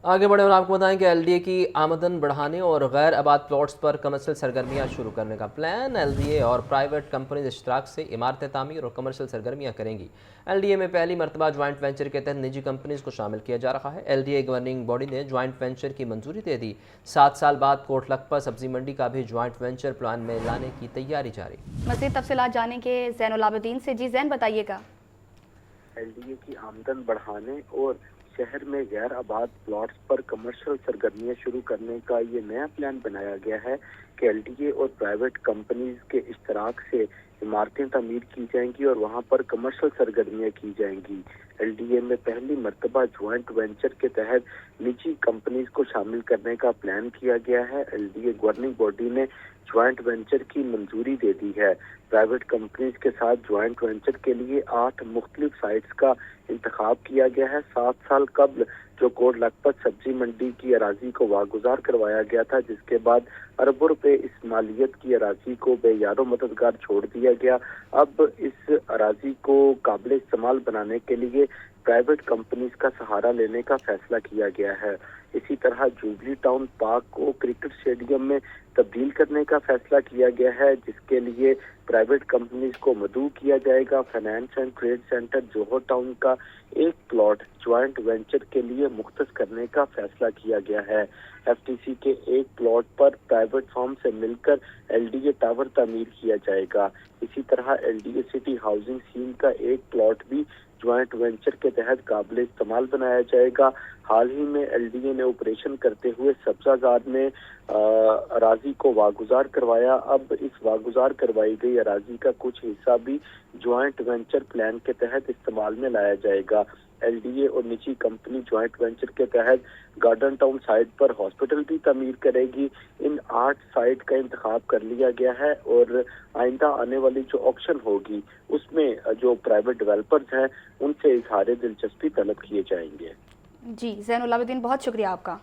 آگے بڑھیں اور آپ کو بتائیں کہ ایل ڈی اے کی آمدن بڑھانے اور غیر آباد پلاٹس پر کمرشل سرگرمیاں شروع کرنے کا پلان۔ ایل ڈی اے اور پرائیویٹ کمپنیز اشتراک سے عمارتیں تعمیر اور کمرشل سرگرمیاں کریں گی۔ ایل ڈی اے میں پہلی مرتبہ جوائنٹ وینچر کے تحت نجی کمپنیز کو شامل کیا جا رہا ہے۔ L D A governing body نے جوائنٹ وینچر کی منظوری دے دی۔ 7 سال بعد کوٹ لکھپت سبزی منڈی کا بھی جوائنٹ وینچر پلان میں لانے کی تیاری جاری۔ مزید تفصیلات جانیں گے زین العابدین سے۔ زین بتائیے گا۔ ایل ڈی اے کی آمدن بڑھانے اور شہر میں غیر آباد پلاٹس پر کمرشل سرگرمیاں شروع کرنے کا یہ نیا پلان بنایا گیا ہے کہ ایل ڈی اے اور پرائیویٹ کمپنیز کے اشتراک سے عمارتیں تعمیر کی جائیں گی اور وہاں پر کمرشل سرگرمیاں کی جائیں گی۔ ایل ڈی اے میں پہلی مرتبہ جوائنٹ وینچر کے تحت نجی کمپنیز کو شامل کرنے کا پلان کیا گیا ہے۔ L D A governing body نے جوائنٹ وینچر کی منظوری دے دی ہے۔ پرائیویٹ کمپنیز کے ساتھ جوائنٹ وینچر کے لیے 8 مختلف سائٹس کا انتخاب کیا گیا ہے۔ 7 سال قبل جو کوٹ لکھپت سبزی منڈی کی اراضی کو واگزار کروایا گیا تھا، جس کے بعد اربوں روپے اس مالیت کی اراضی کو بے یار و مددگار چھوڑ دیا گیا، اب اس اراضی کو قابل استعمال بنانے کے لیے پرائیویٹ کمپنیز کا سہارا لینے کا فیصلہ کیا گیا ہے۔ اسی طرح جوبلی ٹاؤن پارک کو کرکٹ اسٹیڈیم میں تبدیل کرنے کا فیصلہ کیا گیا ہے، جس کے لیے پرائیویٹ کمپنیز کو مدعو کیا جائے گا۔ Finance and trade centre Johar town کا ایک پلاٹ جوائنٹ وینچر کے لیے مختص کرنے کا فیصلہ کیا گیا ہے۔ ایف ٹی سی کے ایک پلاٹ پر پرائیویٹ فارم سے مل کر ایل ڈی اے ٹاور تعمیر کیا جائے گا۔ اسی طرح L D A city housing scheme کا ایک پلاٹ بھی جوائنٹ وینچر کے تحت قابل استعمال بنایا جائے گا۔ حال ہی میں ایل ڈی اے نے آپریشن کرتے ہوئے سبزہ زار میں اراضی کو واگزار کروایا، اب اس واگزار کروائی گئی اراضی کا کچھ حصہ بھی جوائنٹ وینچر پلان کے تحت استعمال میں لایا جائے گا۔ ایل ڈی اے اور نجی کمپنی جوائنٹ وینچر کے تحت گارڈن ٹاؤن سائٹ پر ہاسپٹل بھی تعمیر کرے گی۔ ان 8 سائٹ کا انتخاب کر لیا گیا ہے اور آئندہ آنے والی جو آکشن ہوگی اس میں جو پرائیویٹ ڈیولپرز ہیں ان سے اظہار دلچسپی طلب کیے جائیں گے۔ جی زین العابدین، بہت شکریہ آپ کا۔